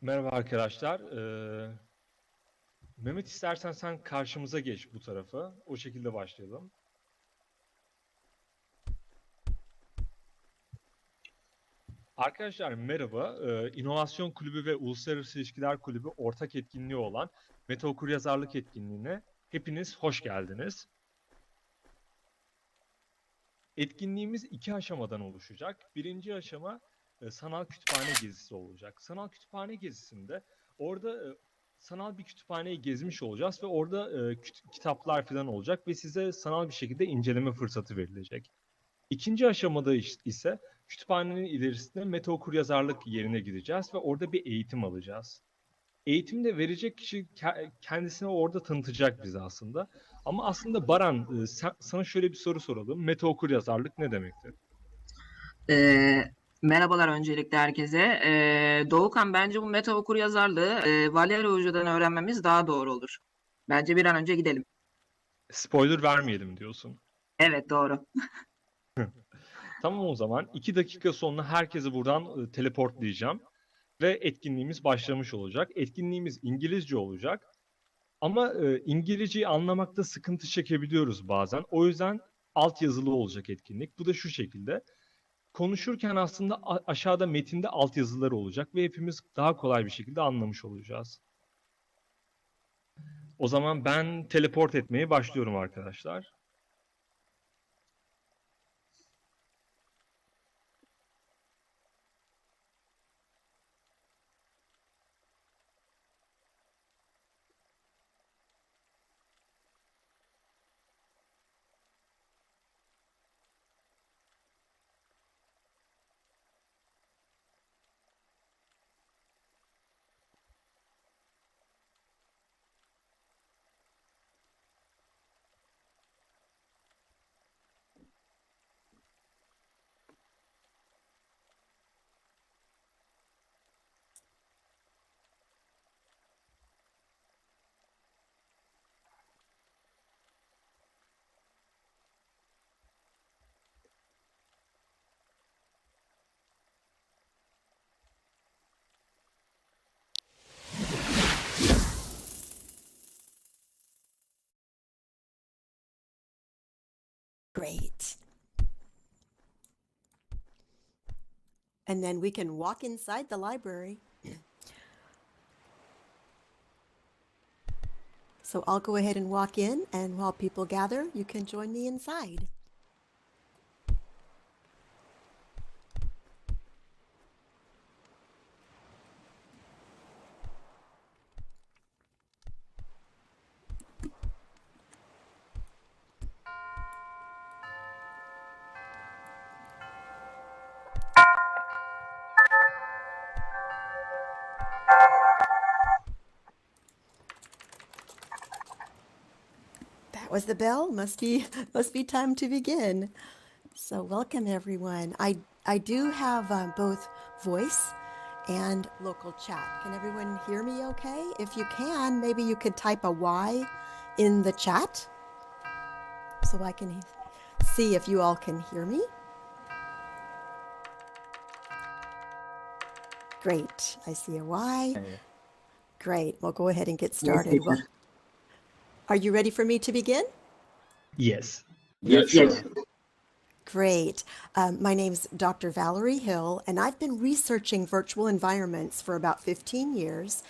Merhaba arkadaşlar. Mehmet istersen sen karşımıza geç bu tarafa. O şekilde başlayalım. Arkadaşlar merhaba. İnovasyon Kulübü ve Uluslararası İlişkiler Kulübü ortak etkinliği olan Meta-Okuryazarlık etkinliğine hepiniz hoş geldiniz. Etkinliğimiz iki aşamadan oluşacak. Birinci aşama sanal kütüphane gezisi olacak. Sanal kütüphane gezisinde orada sanal bir kütüphaneyi gezmiş olacağız ve orada kitaplar falan olacak ve size sanal bir şekilde inceleme fırsatı verilecek. İkinci aşamada ise kütüphanenin ilerisinde meta-okuryazarlık yerine gideceğiz ve orada bir eğitim alacağız. Eğitimde verecek kişi kendisini orada tanıtacak bize aslında. Ama aslında Baran, sana şöyle bir soru soralım. Meta-okuryazarlık ne demektir? Merhabalar öncelikle herkese. Doğukan, bence bu meta okuryazarlığı Valerio Hoca'dan öğrenmemiz daha doğru olur. Bence bir an önce gidelim. Spoiler vermeyelim diyorsun. Evet, doğru. Tamam, o zaman 2 dakika sonra herkesi buradan teleportlayacağım ve etkinliğimiz başlamış olacak. Etkinliğimiz İngilizce olacak. Ama İngilizceyi anlamakta sıkıntı çekebiliyoruz bazen. O yüzden altyazılı olacak etkinlik. Bu da şu şekilde. Konuşurken aslında aşağıda metinde altyazılar olacak ve hepimiz daha kolay bir şekilde anlamış olacağız. O zaman ben teleport etmeye başlıyorum arkadaşlar. Great. And then we can walk inside the library. So I'll go ahead and walk in, and while people gather, you can join me inside. That was the bell. Must be time to begin. So welcome everyone. I do have both voice and local chat. Can everyone hear me okay? If you can, maybe you could type a Y in the chat so I can see if you all can hear me. Great. I see a Y. Great. We'll go ahead and get started. Well, are you ready for me to begin? Yes. Yes. Great. My name's Dr. Valerie Hill, and I've been researching virtual environments for about 15 years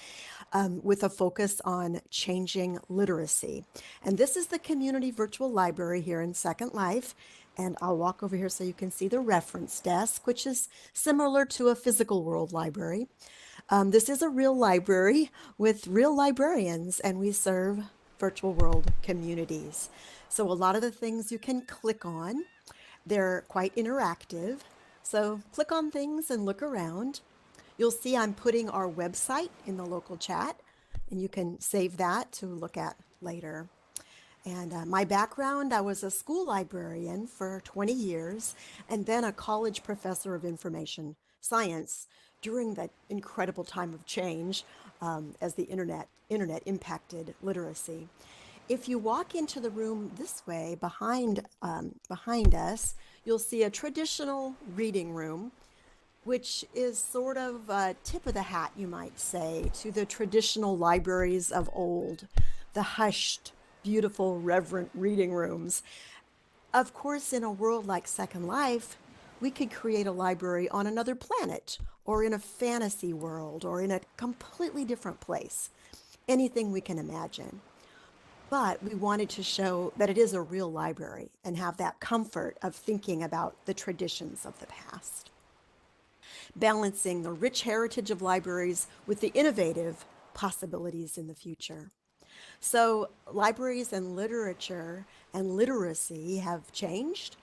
with a focus on changing literacy. And this is the Community Virtual Library here in Second Life. And I'll walk over here so you can see the reference desk, which is similar to a physical world library. This is a real library with real librarians, and we serve virtual world communities. So a lot of the things you can click on, they're quite interactive. So click on things and look around. You'll see I'm putting our website in the local chat, and you can save that to look at later. And my background, I was a school librarian for 20 years, and then a college professor of information science during that incredible time of change as the internet impacted literacy. If you walk into the room this way, behind us, you'll see a traditional reading room. which is sort of a tip of the hat, you might say, to the traditional libraries of old, the hushed, beautiful, reverent reading rooms. Of course, in a world like Second Life, we could create a library on another planet, or in a fantasy world, or in a completely different place. Anything we can imagine. But we wanted to show that it is a real library and have that comfort of thinking about the traditions of the past, balancing the rich heritage of libraries with the innovative possibilities in the future. So libraries and literature and literacy have changed,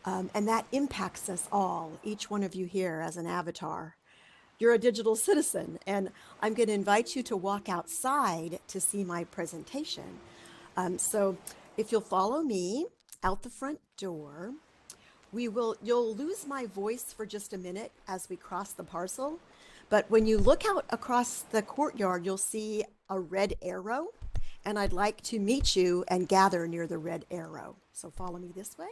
and that impacts us all, each one of you here as an avatar. You're a digital citizen, and I'm going to invite you to walk outside to see my presentation. So if you'll follow me out the front door, you'll lose my voice for just a minute as we cross the parcel. But when you look out across the courtyard, you'll see a red arrow, and I'd like to meet you and gather near the red arrow. So follow me this way.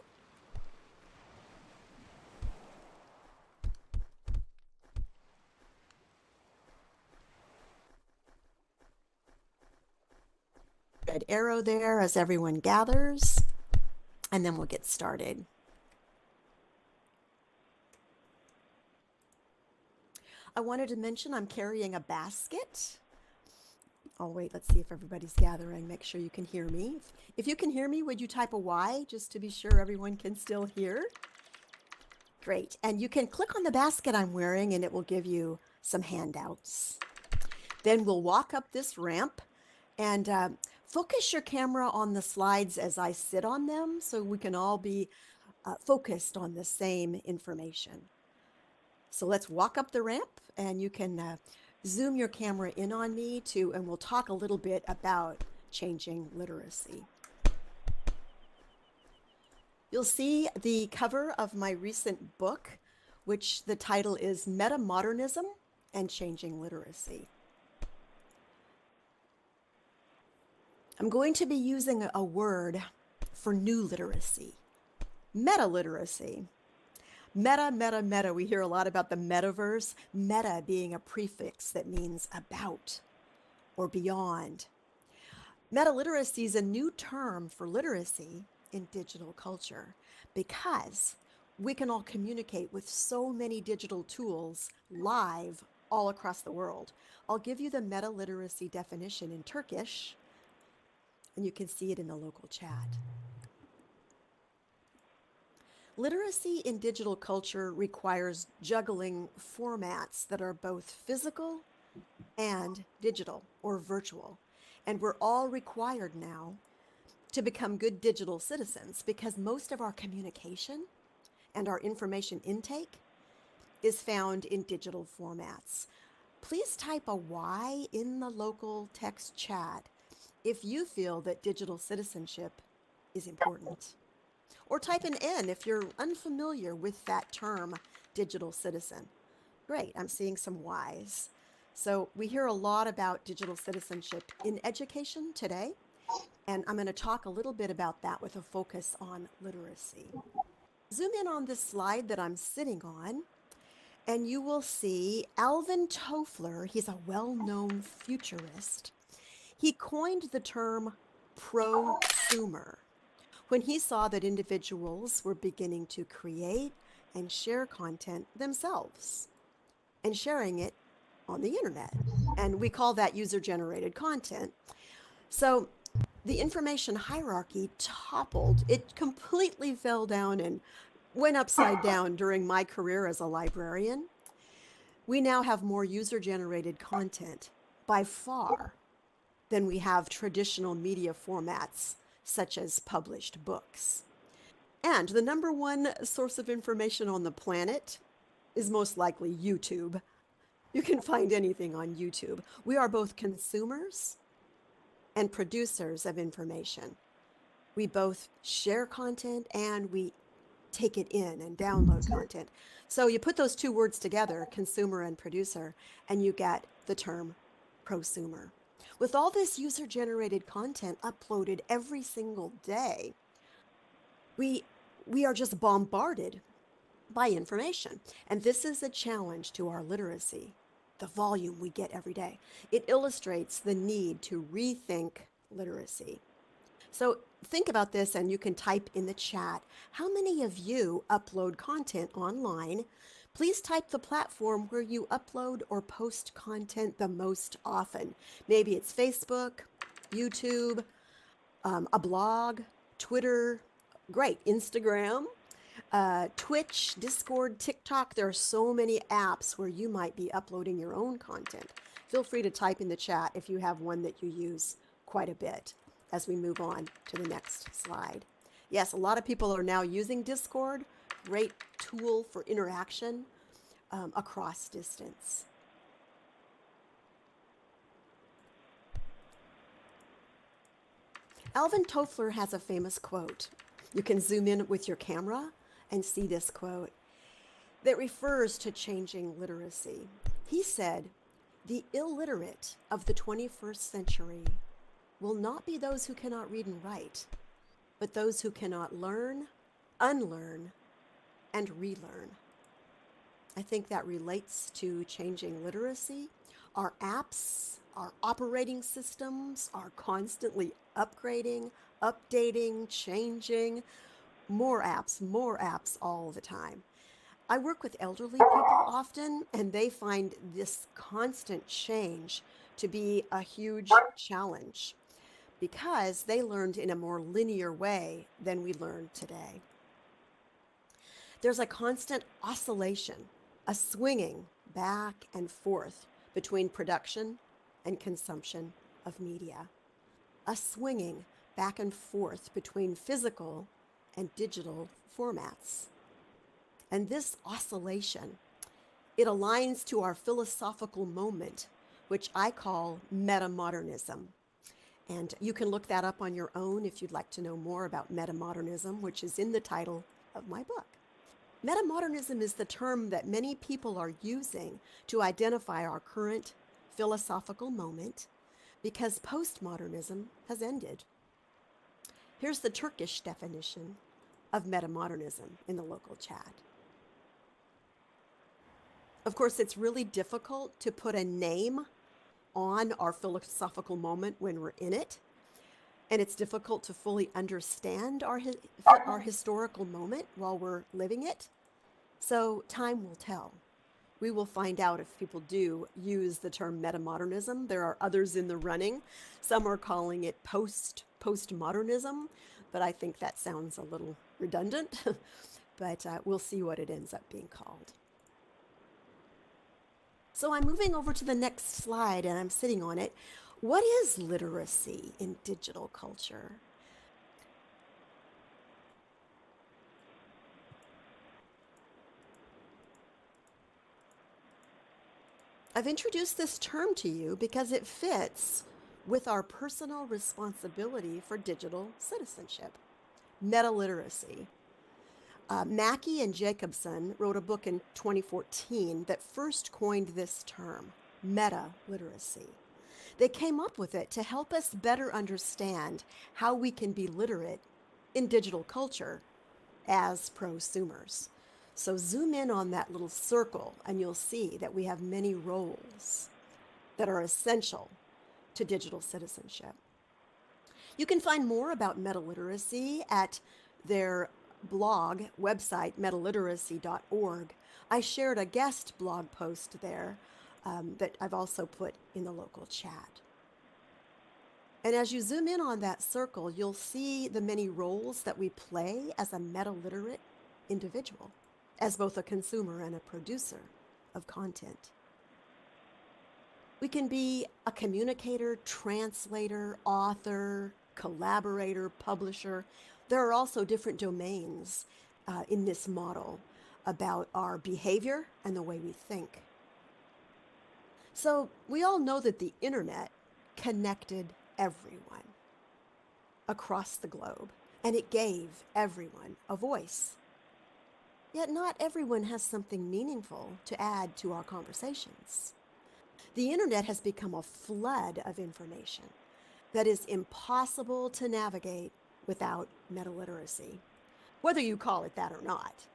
Red arrow there as everyone gathers, and then we'll get started. I wanted to mention I'm carrying a basket. Oh, wait, let's see if everybody's gathering. Make sure you can hear me. If you can hear me, would you type a Y just to be sure everyone can still hear? Great. And you can click on the basket I'm wearing and it will give you some handouts. Then we'll walk up this ramp and focus your camera on the slides as I sit on them so we can all be focused on the same information. So let's walk up the ramp, and you can zoom your camera in on me and we'll talk a little bit about changing literacy. You'll see the cover of my recent book, which the title is Meta-Modernism and Changing Literacy. I'm going to be using a word for new literacy, meta-literacy. Meta. We hear a lot about the metaverse, meta being a prefix that means about or beyond. Meta-literacy is a new term for literacy in digital culture because we can all communicate with so many digital tools live all across the world. I'll give you the meta-literacy definition in Turkish, and you can see it in the local chat. Literacy in digital culture requires juggling formats that are both physical and digital or virtual. And we're all required now to become good digital citizens because most of our communication and our information intake is found in digital formats. Please type a Y in the local text chat if you feel that digital citizenship is important. Or type an N if you're unfamiliar with that term, digital citizen. Great, I'm seeing some Ys. So we hear a lot about digital citizenship in education today, and I'm going to talk a little bit about that with a focus on literacy. Zoom in on this slide that I'm sitting on, and you will see Alvin Toffler. He's a well-known futurist. He coined the term prosumer when he saw that individuals were beginning to create and share content themselves and sharing it on the internet. And we call that user-generated content. So the information hierarchy toppled. It completely fell down and went upside down during my career as a librarian. We now have more user-generated content by far than we have traditional media formats such as published books. And the number one source of information on the planet is most likely YouTube. You can find anything on YouTube. We are both consumers and producers of information. We both share content and we take it in and download content. So you put those two words together, consumer and producer, and you get the term prosumer. With all this user-generated content uploaded every single day, we are just bombarded by information. And this is a challenge to our literacy, the volume we get every day. It illustrates the need to rethink literacy. So think about this, and you can type in the chat, how many of you upload content online? Please type the platform where you upload or post content the most often. Maybe it's Facebook, YouTube, a blog, Twitter, great, Instagram, Twitch, Discord, TikTok. There are so many apps where you might be uploading your own content. Feel free to type in the chat if you have one that you use quite a bit as we move on to the next slide. Yes, a lot of people are now using Discord, great tool for interaction across distance. Alvin Toffler has a famous quote. You can zoom in with your camera and see this quote that refers to changing literacy. He said, "The illiterate of the 21st century will not be those who cannot read and write, but those who cannot learn, unlearn, and relearn." I think that relates to changing literacy. Our apps, our operating systems are constantly upgrading, updating, changing. More apps all the time. I work with elderly people often, and they find this constant change to be a huge challenge because they learned in a more linear way than we learn today. There's a constant oscillation, a swinging back and forth between production and consumption of media, a swinging back and forth between physical and digital formats. And this oscillation, it aligns to our philosophical moment, which I call metamodernism. And you can look that up on your own if you'd like to know more about metamodernism, which is in the title of my book. Metamodernism is the term that many people are using to identify our current philosophical moment because postmodernism has ended. Here's the Turkish definition of metamodernism in the local chat. Of course, it's really difficult to put a name on our philosophical moment when we're in it. And it's difficult to fully understand our historical moment while we're living it. So time will tell. We will find out if people do use the term metamodernism. There are others in the running. Some are calling it postmodernism, but I think that sounds a little redundant. But we'll see what it ends up being called. So I'm moving over to the next slide, and I'm sitting on it. What is literacy in digital culture? I've introduced this term to you because it fits with our personal responsibility for digital citizenship, meta-literacy. Mackey and Jacobson wrote a book in 2014 that first coined this term, meta-literacy. They came up with it to help us better understand how we can be literate in digital culture as prosumers. So zoom in on that little circle and you'll see that we have many roles that are essential to digital citizenship. You can find more about meta-literacy at their blog website, metaliteracy.org. I shared a guest blog post there that I've also put in the local chat. And as you zoom in on that circle, you'll see the many roles that we play as a meta-literate individual, as both a consumer and a producer of content. We can be a communicator, translator, author, collaborator, publisher. There are also different domains in this model about our behavior and the way we think. So we all know that the internet connected everyone across the globe, and it gave everyone a voice. Yet not everyone has something meaningful to add to our conversations. The internet has become a flood of information that is impossible to navigate without meta-literacy, whether you call it that or not.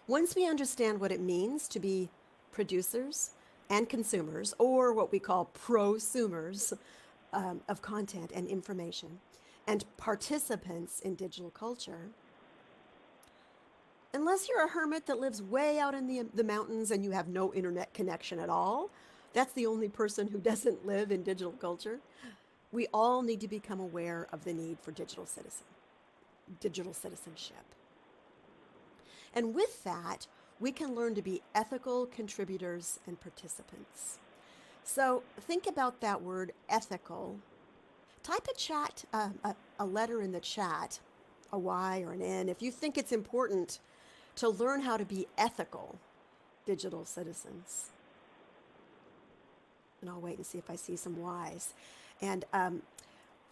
Once we understand what it means to be producers and consumers, or what we call prosumers of content and information, and participants in digital culture, unless you're a hermit that lives way out in the mountains and you have no internet connection at all, that's the only person who doesn't live in digital culture, we all need to become aware of the need for digital citizenship. And with that, we can learn to be ethical contributors and participants. So think about that word ethical. Type a letter in the chat, a Y or an N, if you think it's important to learn how to be ethical digital citizens. And I'll wait and see if I see some Ys. And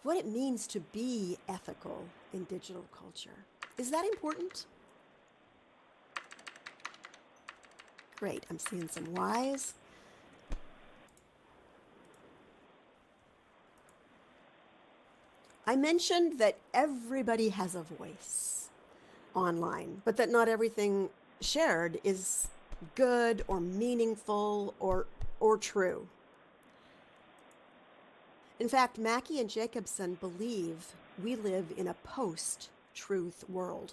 what it means to be ethical in digital culture. Is that important? Great, I'm seeing some Ys. I mentioned that everybody has a voice online, but that not everything shared is good or meaningful or true. In fact, Mackey and Jacobson believe we live in a post-truth world.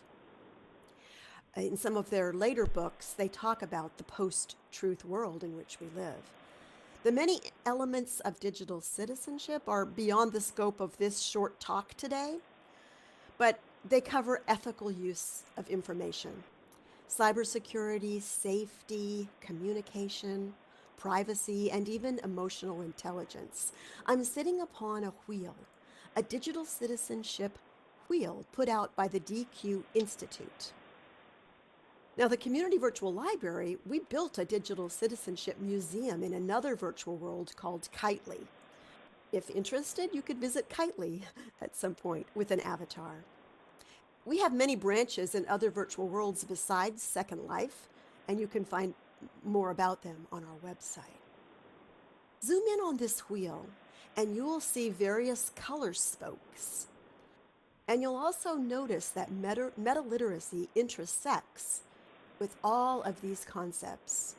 In some of their later books, they talk about the post-truth world in which we live. The many elements of digital citizenship are beyond the scope of this short talk today, but they cover ethical use of information, cybersecurity, safety, communication, privacy, and even emotional intelligence. I'm sitting upon a wheel, a digital citizenship wheel put out by the DQ Institute. Now, the Community Virtual Library, we built a digital citizenship museum in another virtual world called Kitely. If interested, you could visit Kitely at some point with an avatar. We have many branches in other virtual worlds besides Second Life, and you can find more about them on our website. Zoom in on this wheel, and you will see various color spokes. And you'll also notice that meta-literacy intersects with all of these concepts.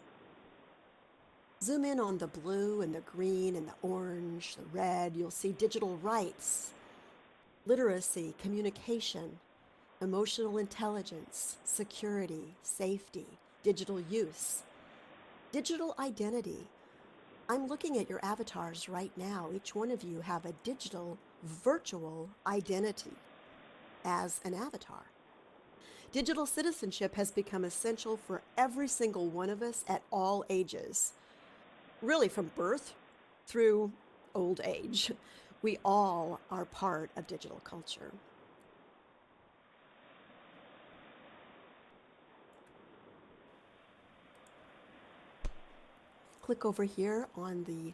Zoom in on the blue and the green and the orange, the red. You'll see digital rights, literacy, communication, emotional intelligence, security, safety, digital use, digital identity. I'm looking at your avatars right now. Each one of you have a digital, virtual identity as an avatar. Digital citizenship has become essential for every single one of us at all ages, really from birth through old age. We all are part of digital culture. Click over here on the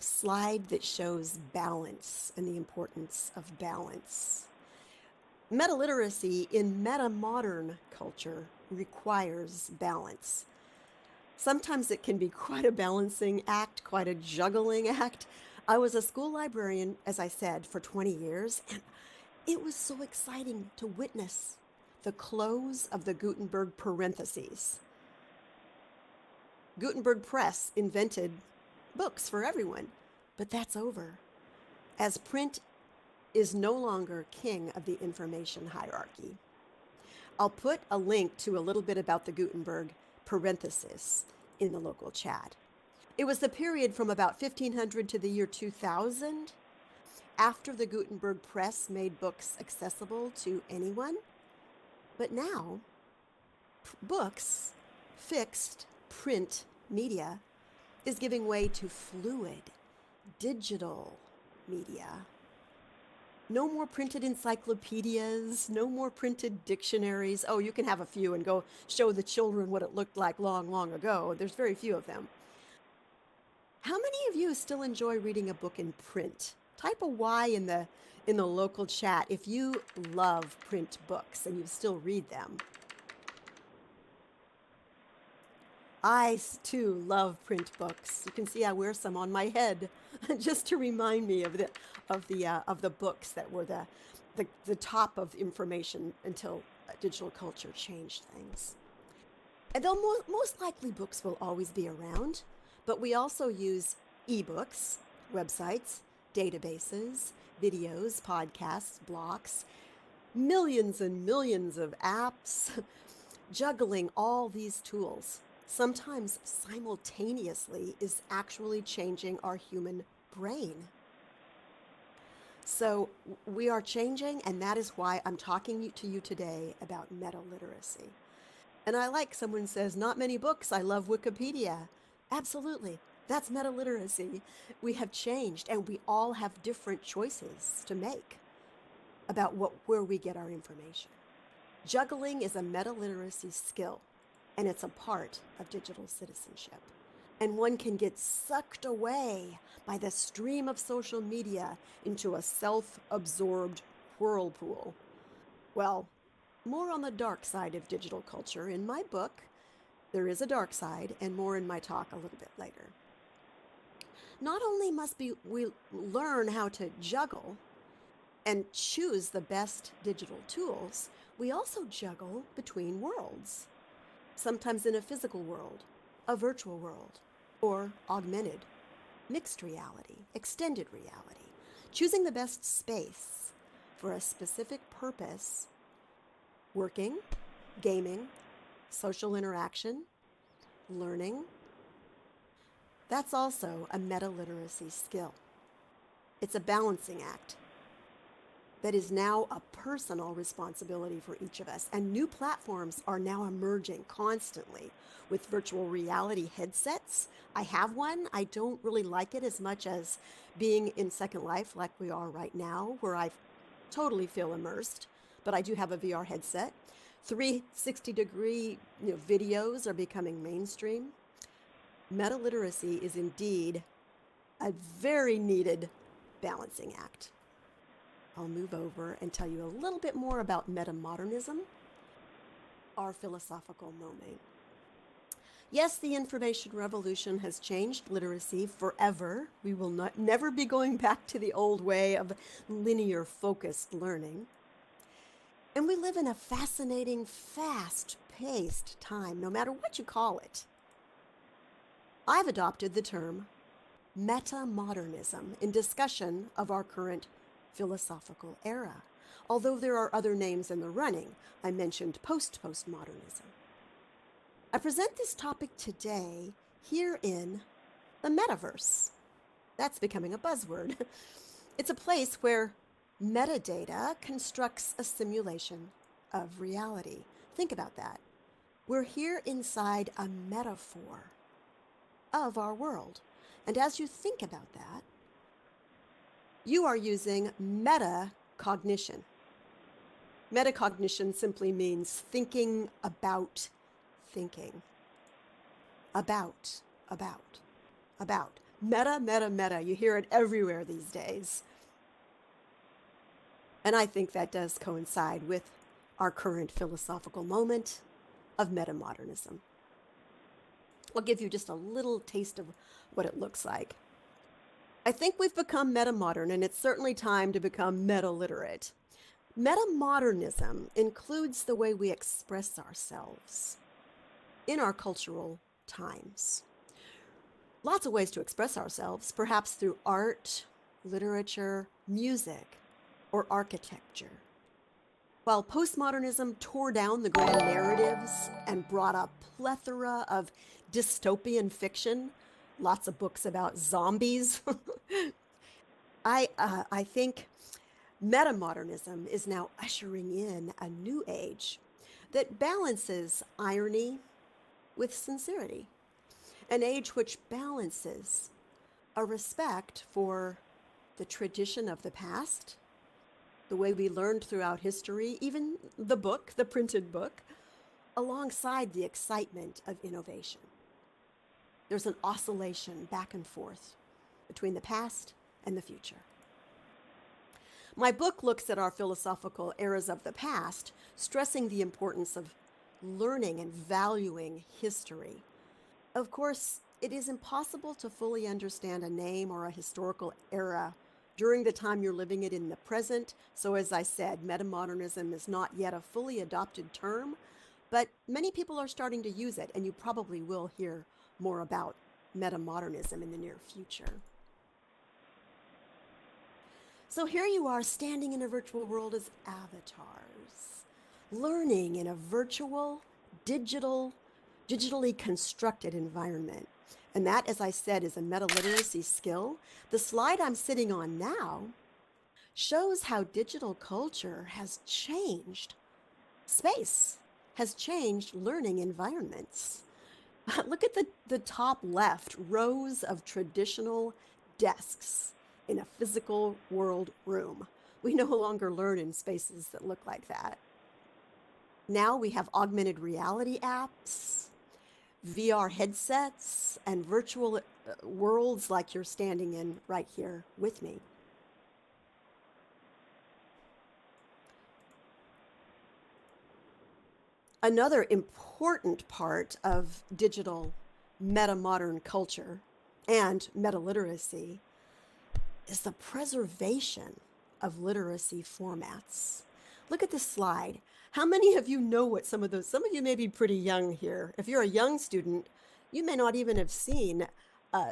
slide that shows balance and the importance of balance. Meta-literacy in meta-modern culture requires balance. Sometimes it can be quite a balancing act, quite a juggling act. I was a school librarian, as I said, for 20 years, and it was so exciting to witness the close of the Gutenberg parentheses. Gutenberg Press invented books for everyone, but that's over, as print is no longer king of the information hierarchy. I'll put a link to a little bit about the Gutenberg parenthesis in the local chat. It was the period from about 1500 to the year 2000, after the Gutenberg Press made books accessible to anyone. But now, books, fixed print media, is giving way to fluid digital media. No more printed encyclopedias, no more printed dictionaries. Oh, you can have a few and go show the children what it looked like long, long ago. There's very few of them. How many of you still enjoy reading a book in print? Type a Y in the local chat if you love print books and you still read them. I too love print books. You can see I wear some on my head just to remind me of the books that were the top of information until digital culture changed things. And though most likely books will always be around, but we also use ebooks, websites, databases, videos, podcasts, blogs, millions and millions of apps, juggling all these tools, sometimes simultaneously, is actually changing our human brain. So we are changing, and that is why I'm talking to you today about meta-literacy. And I like someone says, not many books, I love Wikipedia. Absolutely, that's meta-literacy. We have changed, and we all have different choices to make about where we get our information. Juggling is a meta-literacy skill, and it's a part of digital citizenship. And one can get sucked away by the stream of social media into a self-absorbed whirlpool. Well, more on the dark side of digital culture in my book. There is a dark side, and more in my talk a little bit later. Not only must we learn how to juggle and choose the best digital tools, we also juggle between worlds, sometimes in a physical world, a virtual world, or augmented, mixed reality, extended reality, choosing the best space for a specific purpose, working, gaming, social interaction, learning. That's also a meta-literacy skill. It's a balancing act that is now a personal responsibility for each of us. And new platforms are now emerging constantly with virtual reality headsets. I have one. I don't really like it as much as being in Second Life like we are right now, where I totally feel immersed, but I do have a VR headset. 360-degree videos are becoming mainstream. Meta-literacy is indeed a very needed balancing act. I'll move over and tell you a little bit more about metamodernism, our philosophical moment. Yes, the information revolution has changed literacy forever. We will never be going back to the old way of linear focused learning. And we live in a fascinating, fast-paced time, no matter what you call it. I've adopted the term metamodernism in discussion of our current philosophical era, although there are other names in the running. I mentioned postmodernism. I present this topic today here in the metaverse. That's becoming a buzzword. It's a place where metadata constructs a simulation of reality. Think about that. We're here inside a metaphor of our world. And as you think about that, you are using metacognition. Metacognition simply means thinking about thinking. About. Meta. You hear it everywhere these days. And I think that does coincide with our current philosophical moment of metamodernism. I'll give you just a little taste of what it looks like. I think we've become metamodern, and it's certainly time to become meta-literate. Metamodernism includes the way we express ourselves in our cultural times. Lots of ways to express ourselves, perhaps through art, literature, music, or architecture. While postmodernism tore down the grand narratives and brought a plethora of dystopian fiction, lots of books about zombies, I think metamodernism is now ushering in a new age that balances irony with sincerity, an age which balances a respect for the tradition of the past, the way we learned throughout history, even the book, the printed book, alongside the excitement of innovation. There's an oscillation back and forth between the past and the future. My book looks at our philosophical eras of the past, stressing the importance of learning and valuing history. Of course, it is impossible to fully understand a name or a historical era during the time you're living it in the present. So as I said, metamodernism is not yet a fully adopted term, but many people are starting to use it, and you probably will hear more about metamodernism in the near future. So here you are standing in a virtual world as avatars, learning in a virtual, digitally constructed environment. And that, as I said, is a meta-literacy skill. The slide I'm sitting on now shows how digital culture has changed space, has changed learning environments. Look at the top left, rows of traditional desks in a physical world room. We no longer learn in spaces that look like that. Now we have augmented reality apps, VR headsets, and virtual worlds like you're standing in right here with me. Another important part of digital meta-modern culture and meta-literacy is the preservation of literacy formats. Look at this slide. How many of you know what some of you may be pretty young here. If you're a young student, you may not even have seen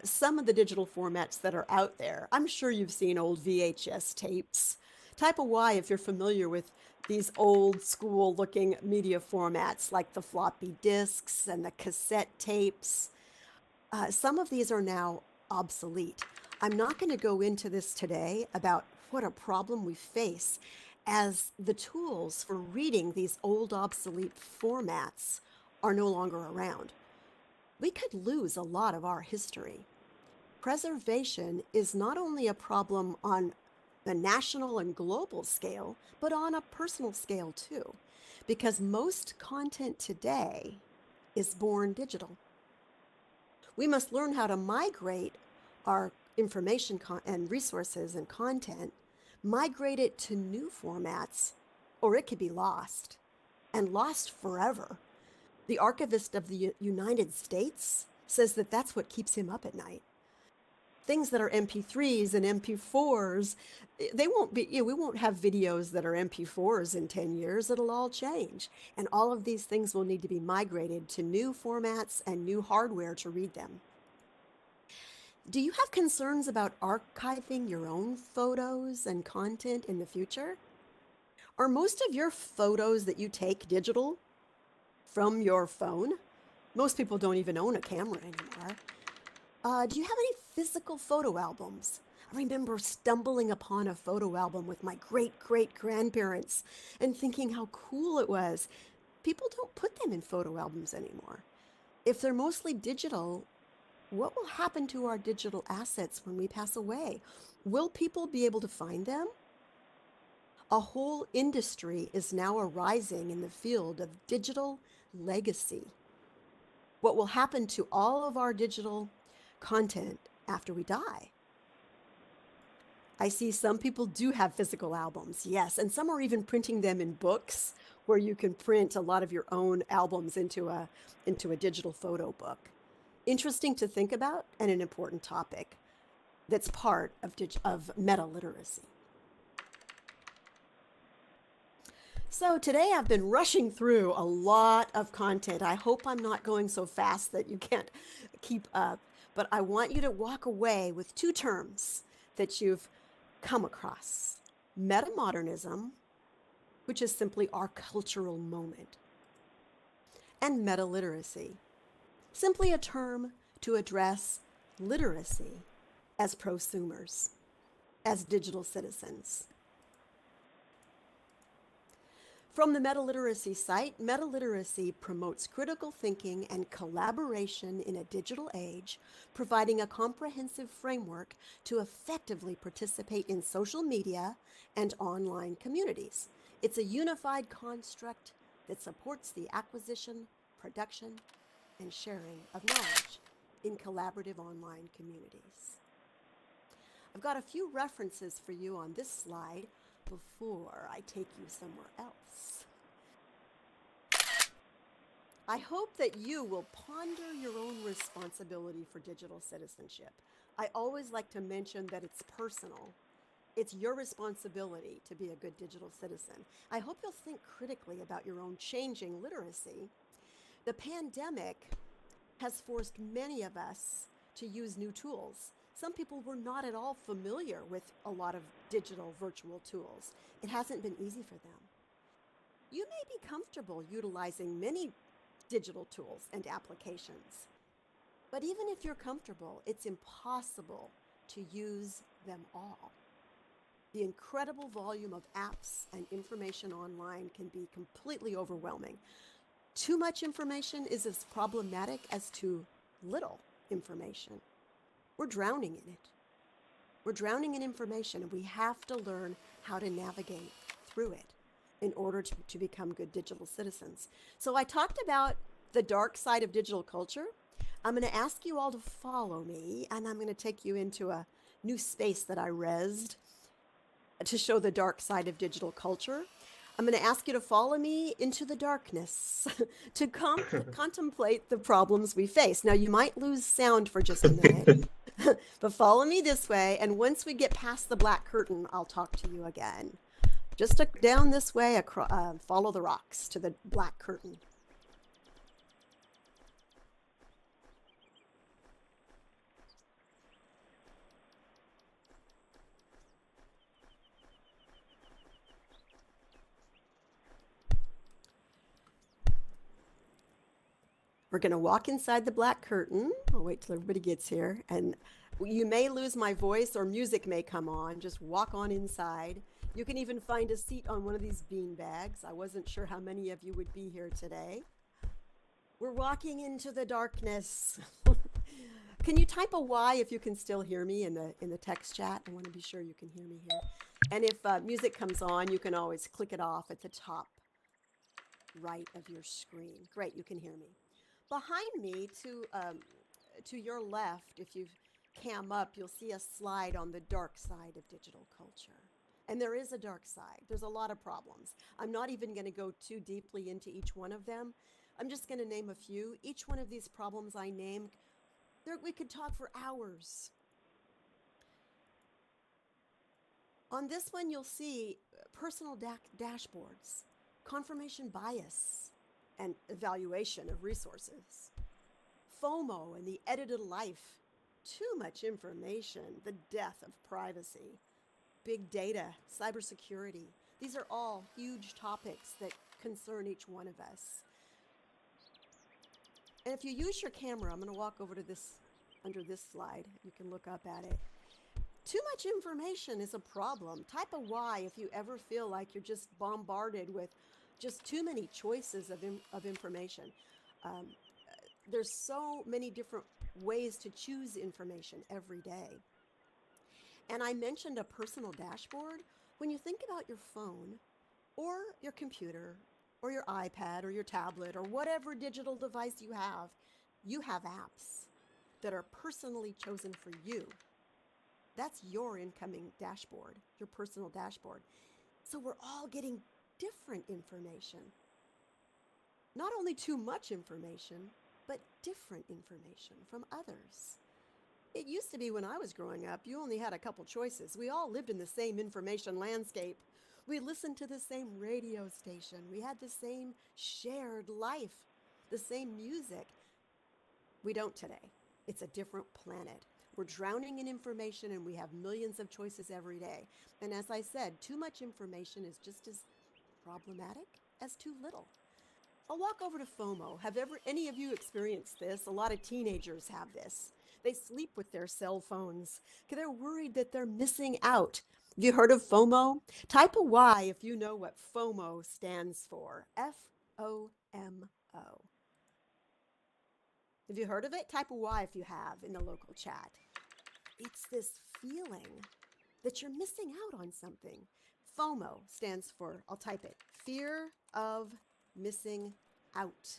some of the digital formats that are out there. I'm sure you've seen old VHS tapes. Type a Y if you're familiar with these old school looking media formats like the floppy disks and the cassette tapes. Some of these are now obsolete. I'm not going to go into this today about what a problem we face as the tools for reading these old obsolete formats are no longer around. We could lose a lot of our history. Preservation is not only a problem on the national and global scale, but on a personal scale too, because most content today is born digital. We must learn how to migrate our information and resources and content, migrate it to new formats, or it could be lost, and lost forever. The archivist of the United States says that that's what keeps him up at night. Things that are MP3s and MP4s, we won't have videos that are MP4s in 10 years. It'll all change. And all of these things will need to be migrated to new formats and new hardware to read them. Do you have concerns about archiving your own photos and content in the future? Are most of your photos that you take digital from your phone? Most people don't even own a camera anymore. Do you have any physical photo albums? I remember stumbling upon a photo album with my great-great-grandparents and thinking how cool it was. People don't put them in photo albums anymore. If they're mostly digital, what will happen to our digital assets when we pass away? Will people be able to find them? A whole industry is now arising in the field of digital legacy. What will happen to all of our digital content after we die? I see some people do have physical albums, yes, and some are even printing them in books where you can print a lot of your own albums into a digital photo book. Interesting to think about and an important topic that's part of meta-literacy. So today I've been rushing through a lot of content. I hope I'm not going so fast that you can't keep up, but I want you to walk away with two terms that you've come across. Metamodernism, which is simply our cultural moment, and meta-literacy, simply a term to address literacy as prosumers, as digital citizens. From the Meta-Literacy site, Meta-Literacy promotes critical thinking and collaboration in a digital age, providing a comprehensive framework to effectively participate in social media and online communities. It's a unified construct that supports the acquisition, production, and sharing of knowledge in collaborative online communities. I've got a few references for you on this slide before I take you somewhere else. I hope that you will ponder your own responsibility for digital citizenship. I always like to mention that it's personal. It's your responsibility to be a good digital citizen. I hope you'll think critically about your own changing literacy The pandemic has forced many of us to use new tools. Some people were not at all familiar with a lot of digital virtual tools. It hasn't been easy for them. You may be comfortable utilizing many digital tools and applications, but even if you're comfortable, it's impossible to use them all. The incredible volume of apps and information online can be completely overwhelming. Too much information is as problematic as too little information. We're drowning in it. We're drowning in information, and we have to learn how to navigate through it in order to become good digital citizens. So I talked about the dark side of digital culture. I'm going to ask you all to follow me, and I'm going to take you into a new space that I rezzed to show the dark side of digital culture. I'm going to ask you to follow me into the darkness to contemplate the problems we face. Now, you might lose sound for just a minute, but follow me this way. And once we get past the black curtain, I'll talk to you again. Just down this way, follow the rocks to the black curtain. We're going to walk inside the black curtain. I'll wait till everybody gets here. And you may lose my voice or music may come on. Just walk on inside. You can even find a seat on one of these bean bags. I wasn't sure how many of you would be here today. We're walking into the darkness. Can you type a Y if you can still hear me in the text chat? I want to be sure you can hear me here. And if music comes on, you can always click it off at the top right of your screen. Great, you can hear me. Behind me, to your left, if you cam up, you'll see a slide on the dark side of digital culture. And there is a dark side. There's a lot of problems. I'm not even going to go too deeply into each one of them. I'm just going to name a few. Each one of these problems I named, we could talk for hours. On this one, you'll see personal dashboards, confirmation bias, and evaluation of resources, FOMO and the edited life, too much information, the death of privacy, big data, cybersecurity. These are all huge topics that concern each one of us. And if you use your camera, I'm going to walk over to this, under this slide. You can look up at it. Too much information is a problem. Type a Y if you ever feel like you're just bombarded with just too many choices of information. There's so many different ways to choose information every day. And I mentioned a personal dashboard. When you think about your phone or your computer or your iPad or your tablet or whatever digital device you have apps that are personally chosen for you. That's your incoming dashboard, your personal dashboard. So we're all getting different information. Not only too much information, but different information from others. It used to be when I was growing up, you only had a couple choices. We all lived in the same information landscape. We listened to the same radio station. We had the same shared life, the same music. We don't today. It's a different planet. We're drowning in information and we have millions of choices every day. And as I said, too much information is just as problematic as too little. I'll walk over to FOMO. Have any of you experienced this? A lot of teenagers have this. They sleep with their cell phones because they're worried that they're missing out. Have you heard of FOMO? Type a Y if you know what FOMO stands for. FOMO. Have you heard of it? Type a Y if you have in the local chat. It's this feeling that you're missing out on something. FOMO stands for, I'll type it, fear of missing out.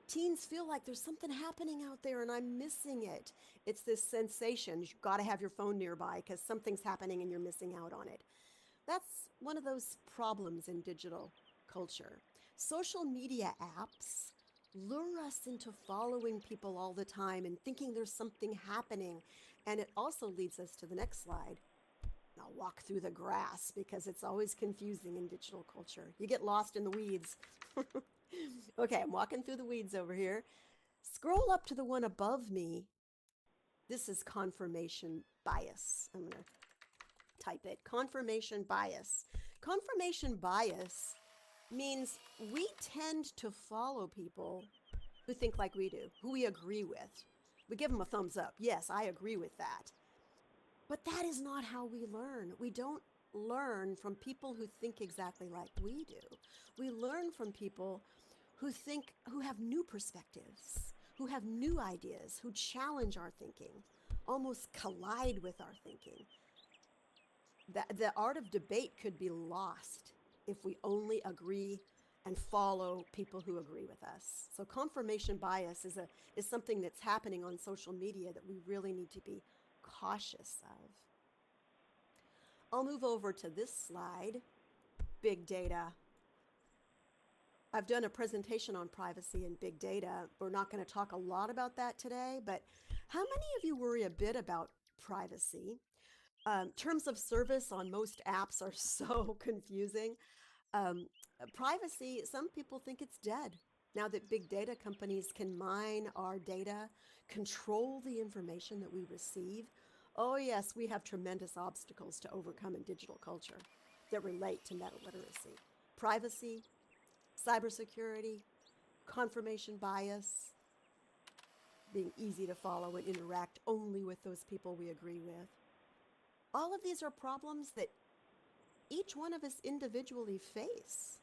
Teens feel like there's something happening out there and I'm missing it. It's this sensation. You've got to have your phone nearby because something's happening and you're missing out on it. That's one of those problems in digital culture. Social media apps lure us into following people all the time and thinking there's something happening. And it also leads us to the next slide. I'll walk through the grass because it's always confusing in digital culture. You get lost in the weeds. Okay, I'm walking through the weeds over here. Scroll up to the one above me. This is confirmation bias. I'm going to type it. Confirmation bias. Confirmation bias means we tend to follow people who think like we do, who we agree with. We give them a thumbs up. Yes, I agree with that. But that is not how we learn. We don't learn from people who think exactly like we do. We learn from people who have new perspectives, who have new ideas, who challenge our thinking, almost collide with our thinking. The art of debate could be lost if we only agree and follow people who agree with us. So confirmation bias is something that's happening on social media that we really need to be cautious of. I'll move over to this slide, big data. I've done a presentation on privacy and big data. We're not going to talk a lot about that today, but how many of you worry a bit about privacy? Terms of service on most apps are so confusing. Privacy, some people think it's dead. Now that big data companies can mine our data, control the information that we receive, oh yes, we have tremendous obstacles to overcome in digital culture that relate to meta literacy. Privacy, cybersecurity, confirmation bias, being easy to follow and interact only with those people we agree with. All of these are problems that each one of us individually face.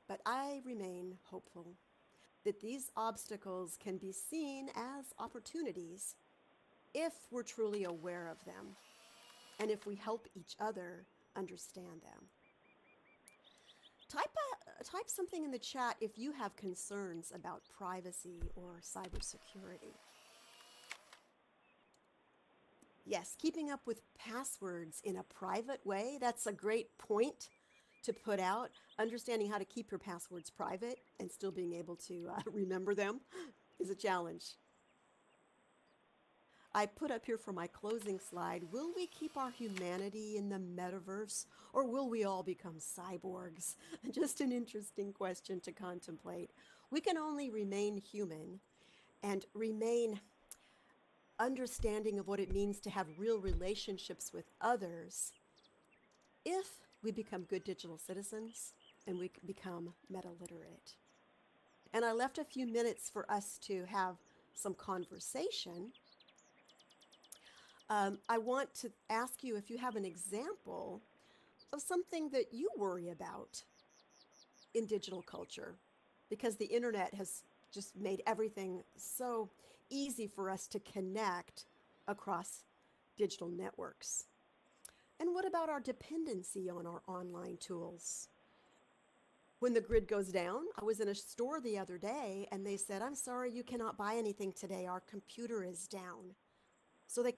But I remain hopeful that these obstacles can be seen as opportunities if we're truly aware of them and if we help each other understand them. Type something in the chat if you have concerns about privacy or cybersecurity. Yes, keeping up with passwords in a private way, that's a great point to put out. Understanding how to keep your passwords private and still being able to remember them is a challenge. I put up here for my closing slide, will we keep our humanity in the metaverse or will we all become cyborgs? Just an interesting question to contemplate. We can only remain human and remain understanding of what it means to have real relationships with others if we become good digital citizens and we become meta-literate. And I left a few minutes for us to have some conversation. I want to ask you if you have an example of something that you worry about in digital culture, because the internet has just made everything so easy for us to connect across digital networks. And what about our dependency on our online tools? When the grid goes down, I was in a store the other day and they said, I'm sorry, you cannot buy anything today. Our computer is down. So we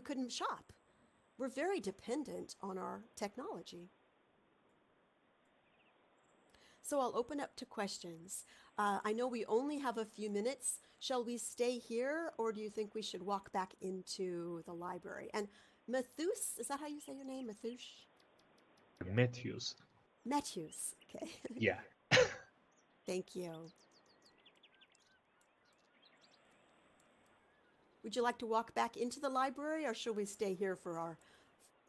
couldn't shop. We're very dependent on our technology. So I'll open up to questions. I know we only have a few minutes. Shall we stay here or do you think we should walk back into the library? And Mathus, is that how you say your name, Mathush? Matthews. Matthews, okay. Yeah. Thank you. Would you like to walk back into the library or should we stay here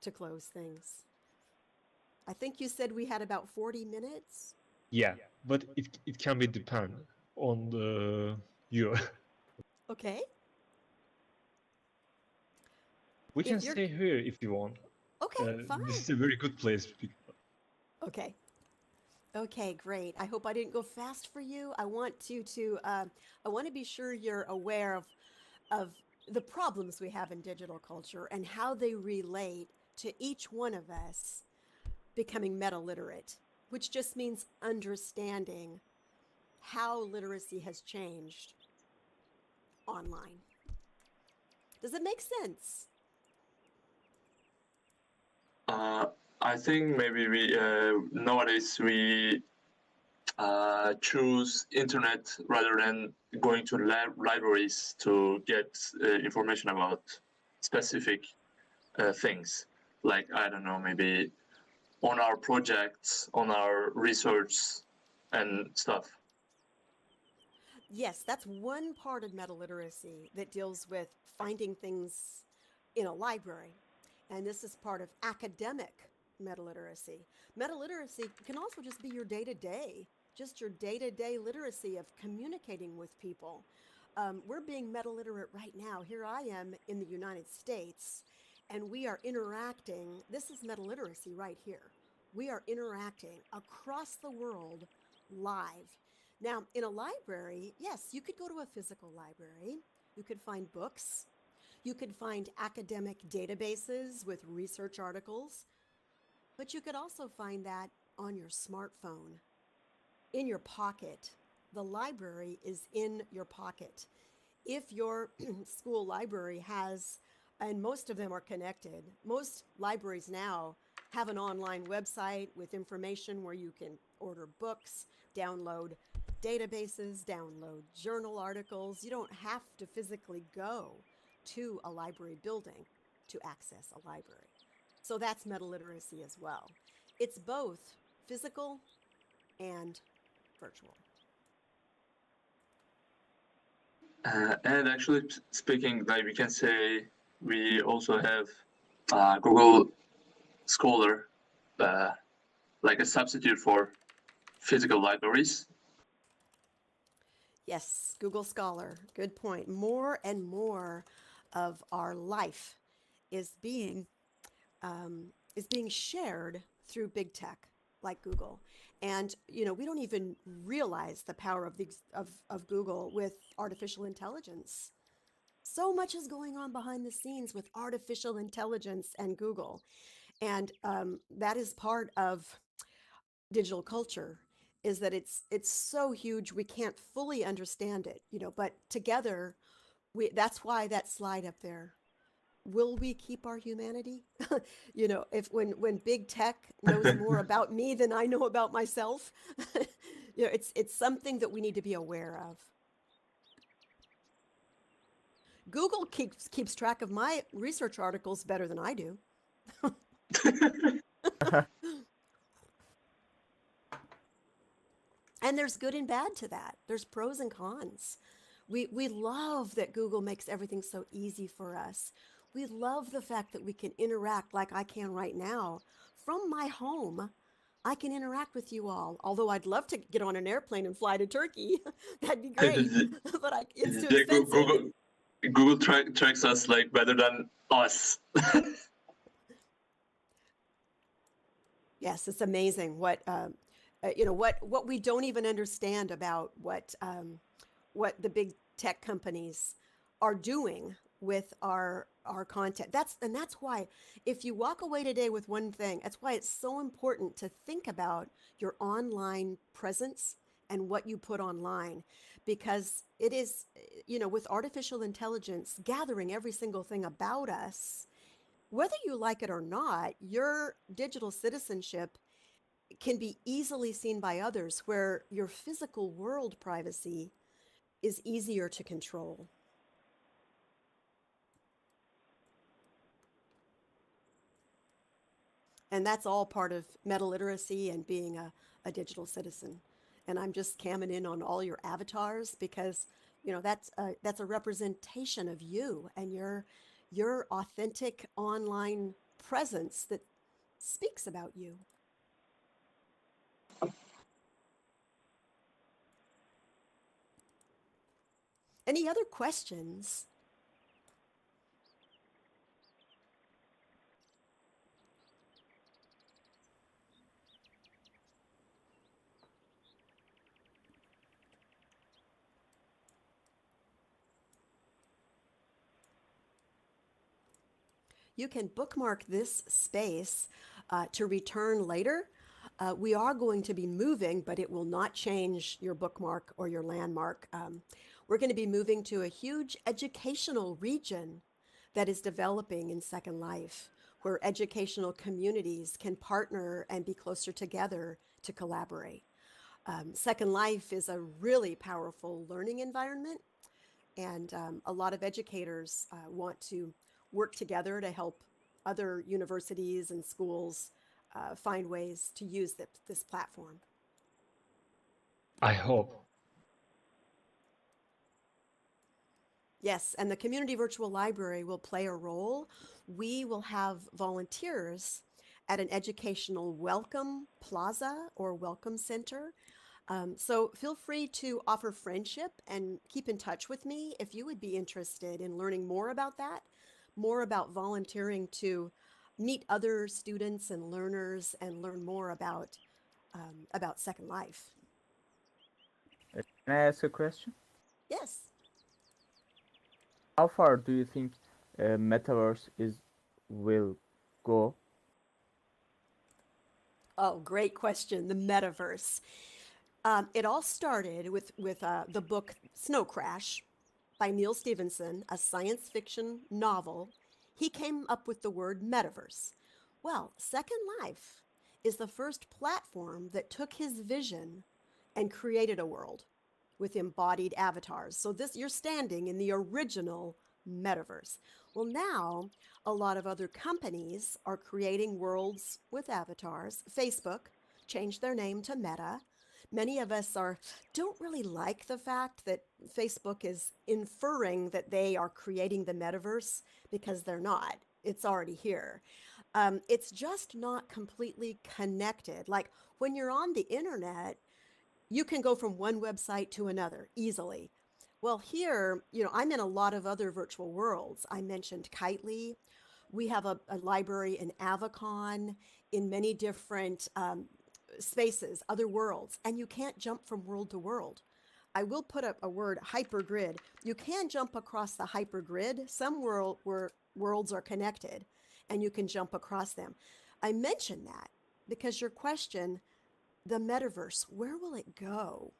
to close things? I think you said we had about 40 minutes. Yeah, but it can be depend on the you. Okay. We can stay here if you want. Okay, fine. This is a very good place. Okay. Okay, great. I hope I didn't go fast for you. I want to be sure you're aware of the problems we have in digital culture and how they relate to each one of us becoming meta-literate, which just means understanding how literacy has changed online. Does it make sense? I think maybe we nowadays we choose internet rather than going to libraries to get information about specific things. Like, I don't know, maybe on our projects, on our research, and stuff. Yes, that's one part of meta-literacy that deals with finding things in a library. And this is part of academic meta-literacy. Meta-literacy can also just be your day-to-day, just your day-to-day literacy of communicating with people. We're being meta-literate right now. Here I am in the United States, and we are interacting. This is meta-literacy right here. We are interacting across the world live. Now, in a library, yes, you could go to a physical library. You could find books. You could find academic databases with research articles. But you could also find that on your smartphone, in your pocket. The library is in your pocket. If your school library has, and most of them are connected, most libraries now have an online website with information where you can order books, download databases, download journal articles. You don't have to physically go to a library building to access a library. So that's meta-literacy as well. It's both physical and virtual. And actually speaking, like we can say we also have Google Scholar, like a substitute for physical libraries. Yes, Google Scholar, good point. More and more of our life is being shared through big tech like Google. And we don't even realize the power of Google with artificial intelligence. So much is going on behind the scenes with artificial intelligence and Google. And that is part of digital culture, is that it's so huge we can't fully understand it, but together that's why that slide up there. Will we keep our humanity? If when big tech knows more about me than I know about myself, it's something that we need to be aware of. Google keeps track of my research articles better than I do. And there's good and bad to that. There's pros and cons. We love that Google makes everything so easy for us. We love the fact that we can interact like I can right now from my home. I can interact with you all. Although I'd love to get on an airplane and fly to Turkey. That'd be great. But it's too expensive. Google tracks us like better than us. Yes, it's amazing what we don't even understand about what the big tech companies are doing with our content. That's why if you walk away today with one thing, that's why it's so important to think about your online presence and what you put online, because it is, with artificial intelligence gathering every single thing about us, whether you like it or not, your digital citizenship can be easily seen by others, where your physical world privacy is easier to control. And that's all part of meta-literacy and being a digital citizen. And I'm just camming in on all your avatars because, that's a representation of you and your authentic online presence that speaks about you. Any other questions? You can bookmark this space to return later. We are going to be moving, but it will not change your bookmark or your landmark. We're going to be moving to a huge educational region that is developing in Second Life, where educational communities can partner and be closer together to collaborate. Second Life is a really powerful learning environment, and a lot of educators want to work together to help other universities and schools find ways to use this platform. I hope. Yes, and the Community Virtual Library will play a role. We will have volunteers at an educational welcome plaza or welcome center. So feel free to offer friendship and keep in touch with me if you would be interested in learning more about that, more about volunteering to meet other students and learners and learn more about Second Life. Can I ask a question? Yes. How far do you think metaverse will go? Oh, great question. The metaverse. It all started with the book Snow Crash by Neil Stephenson, a science fiction novel. He came up with the word metaverse. Well, Second Life is the first platform that took his vision and created a world with embodied avatars. So you're standing in the original metaverse. Well, now a lot of other companies are creating worlds with avatars. Facebook changed their name to Meta. Many of us don't really like the fact that Facebook is inferring that they are creating the metaverse, because they're not. It's already here. It's just not completely connected. Like when you're on the internet, you can go from one website to another easily. Well, here, I'm in a lot of other virtual worlds. I mentioned Kitely. We have a library in Avacon, in many different spaces, other worlds, and you can't jump from world to world. I will put up a word, hypergrid. You can jump across the hypergrid. Some worlds are connected, and you can jump across them. I mention that because your question, the metaverse, where will it go?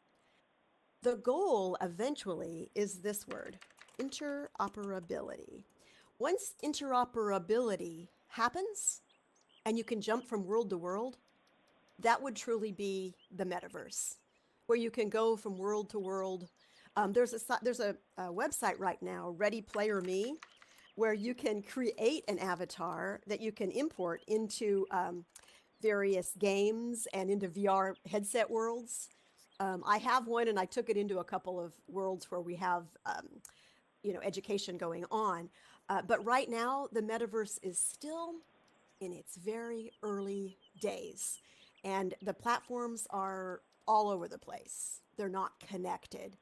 The goal eventually is this word, interoperability. Once interoperability happens and you can jump from world to world, that would truly be the metaverse, where you can go from world to world. There's a website right now, Ready Player Me, where you can create an avatar that you can import into various games and into VR headset worlds. I have one, and I took it into a couple of worlds where we have, education going on. But right now, the metaverse is still in its very early days, and the platforms are all over the place. They're not connected.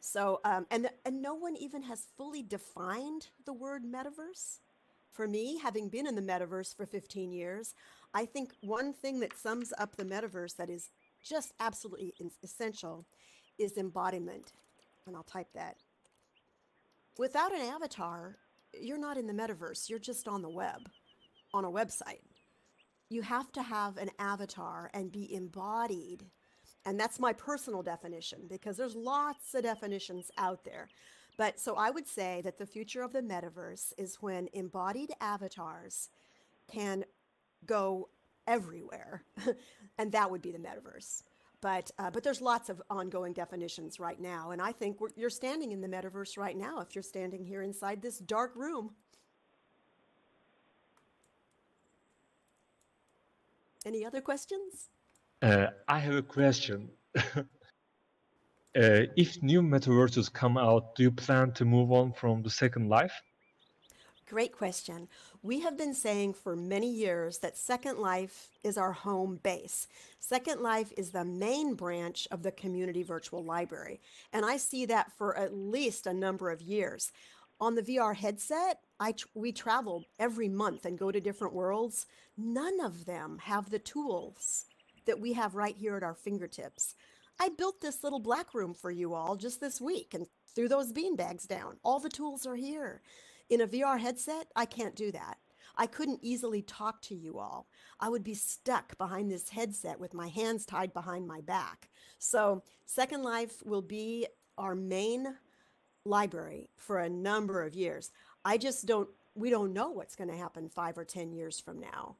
So, and no one even has fully defined the word metaverse. For me, having been in the metaverse for 15 years, I think one thing that sums up the metaverse that is just absolutely essential is embodiment. And I'll type that. Without an avatar, you're not in the metaverse. You're just on the web, on a website. You have to have an avatar and be embodied. And that's my personal definition, because there's lots of definitions out there. But so I would say that the future of the metaverse is when embodied avatars can go everywhere, and that would be the metaverse. But there's lots of ongoing definitions right now, and I think you're standing in the metaverse right now if you're standing here inside this dark room. Any other questions? I have a question. If new metaverses come out, do you plan to move on from the Second Life? Great question. We have been saying for many years that Second Life is our home base. Second Life is the main branch of the Community Virtual Library, and I see that for at least a number of years. On the VR headset, we travel every month and go to different worlds. None of them have the tools that we have right here at our fingertips. I built this little black room for you all just this week and threw those beanbags down. All the tools are here. In a VR headset, I can't do that. I couldn't easily talk to you all. I would be stuck behind this headset with my hands tied behind my back. So Second Life will be our main library for a number of years. We don't know what's going to happen 5 or 10 years from now.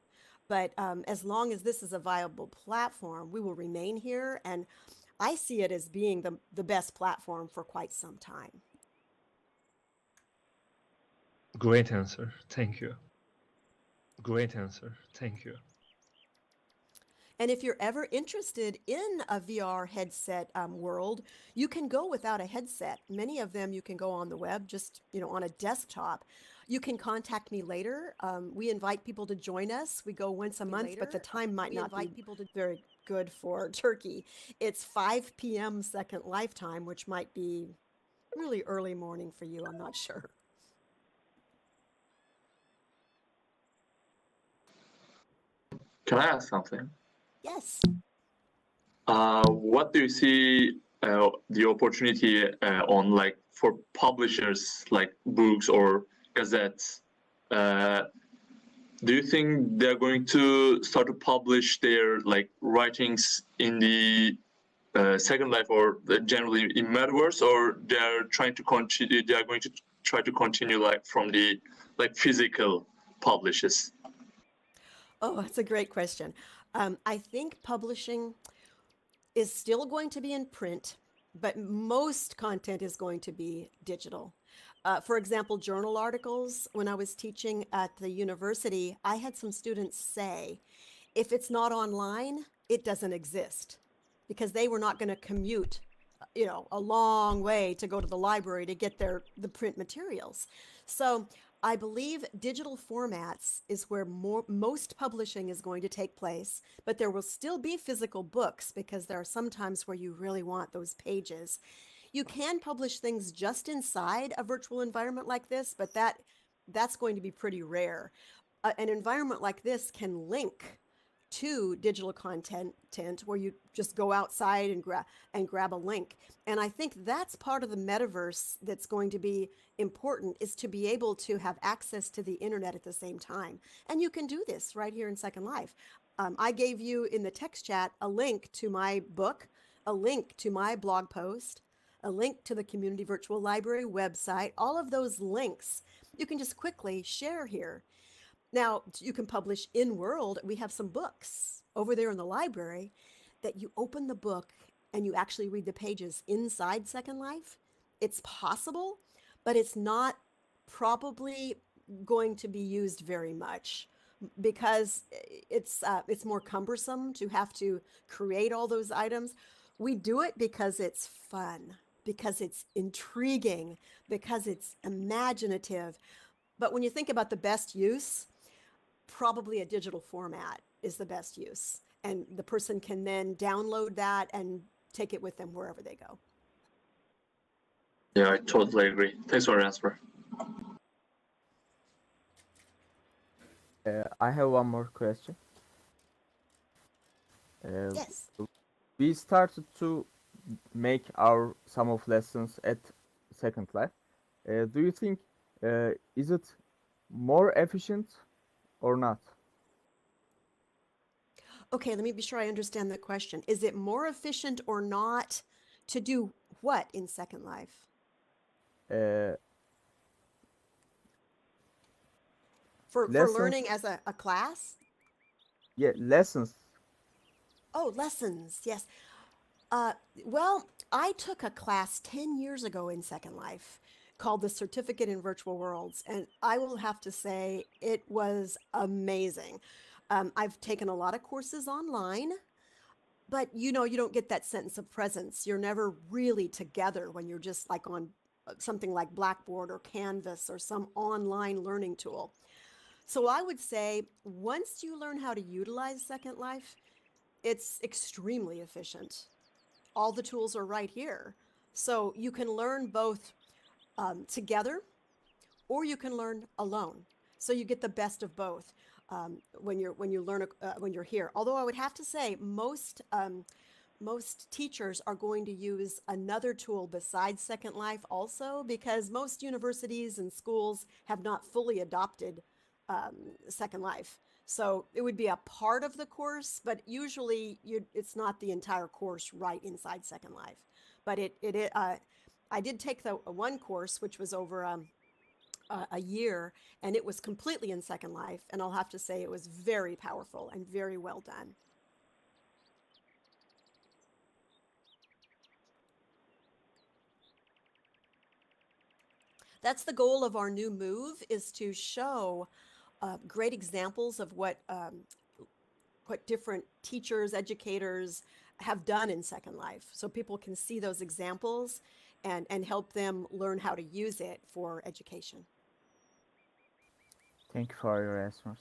But as long as this is a viable platform, we will remain here. And I see it as being the best platform for quite some time. Great answer. Thank you. Great answer. Thank you. And if you're ever interested in a VR headset world, you can go without a headset. Many of them you can go on the web, just on a desktop. You can contact me later. We invite people to join us. We go once a month, but the time might not be very good for Turkey. It's 5 p.m. Second Life time, which might be really early morning for you. I'm not sure. Can I ask something? Yes. What do you see the opportunity on like for publishers like books or gazettes? Do you think they're going to start to publish their like writings in the Second Life or generally in Metaverse, or they're trying to continue? They are going to try to continue like from the like physical publishes. Oh, that's a great question. I think publishing is still going to be in print, but most content is going to be digital. For example, journal articles. When I was teaching at the university, I had some students say, if it's not online, it doesn't exist, because they were not going to commute, a long way to go to the library to get the print materials. So I believe digital formats is where most publishing is going to take place, but there will still be physical books because there are some times where you really want those pages. You can publish things just inside a virtual environment like this, but that's going to be pretty rare. An environment like this can link to digital content where you just go outside and grab a link. And I think that's part of the metaverse that's going to be important, is to be able to have access to the internet at the same time. And you can do this right here in Second Life. I gave you in the text chat a link to my book, a link to my blog post, a link to the Community Virtual Library website. All of those links you can just quickly share here. Now, you can publish in world. We have some books over there in the library that you open the book and you actually read the pages inside Second Life. It's possible, but it's not probably going to be used very much because it's more cumbersome to have to create all those items. We do it because it's fun, because it's intriguing, because it's imaginative. But when you think about the best use, probably a digital format is the best use. And the person can then download that and take it with them wherever they go. Yeah, I totally agree. Thanks for your answer. I have one more question. Yes. We started to make some of lessons at Second Life. Do you think is it more efficient or not? Okay, let me be sure I understand the question. Is it more efficient or not to do what in Second Life? For Lessons. learning as a class? Yeah, lessons. Oh, lessons, yes. Well, I took a class 10 years ago in Second Life called the Certificate in Virtual Worlds, and I will have to say it was amazing. I've taken a lot of courses online, but you don't get that sense of presence. You're never really together when you're just like on something like Blackboard or Canvas or some online learning tool. So I would say once you learn how to utilize Second Life, it's extremely efficient. All the tools are right here. So you can learn both together, or you can learn alone. So you get the best of both when you're here. Although I would have to say most teachers are going to use another tool besides Second Life also, because most universities and schools have not fully adopted Second Life. So it would be a part of the course, but usually it's not the entire course right inside Second Life. But I did take the one course, which was over a year, and it was completely in Second Life. And I'll have to say it was very powerful and very well done. That's the goal of our new move, is to show great examples of what what different teachers, educators have done in Second Life, so people can see those examples and help them learn how to use it for education. Thank you for your answers.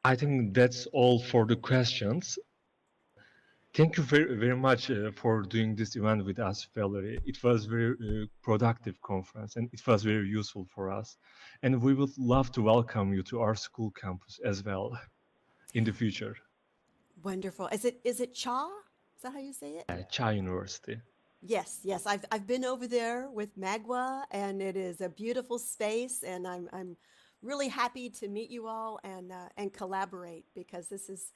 I think that's all for the questions. Thank you very, very much for doing this event with us, Valerie. It was very productive conference and it was very useful for us. And we would love to welcome you to our school campus as well in the future. Wonderful. Is it Cha? Is that how you say it? Çağ Üniversitesi. Yes. I've been over there with Magwa, and it is a beautiful space, and I'm really happy to meet you all and collaborate, because this is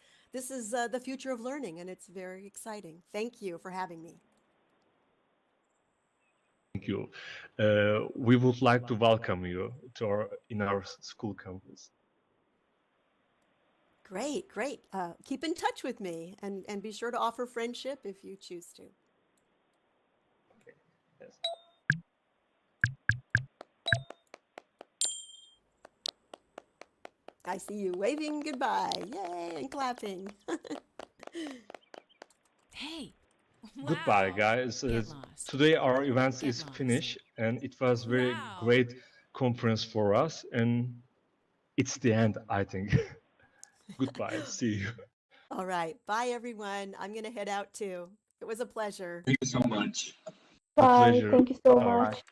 the future of learning, and it's very exciting. Thank you for having me. Thank you. We would like to welcome you to our school campus. Great. Keep in touch with me, and be sure to offer friendship if you choose to. Okay. Yes. I see you waving goodbye. Yay, and clapping. Hey. Goodbye, Wow. guys. Get lost. Today our event Get is lost. finished, and it was very Wow. great conference for us, and it's the end, I think. Goodbye. See you. All right. Bye, everyone. I'm going to head out too. It was a pleasure. Thank you so much. A Bye. pleasure. Thank you so All much. right.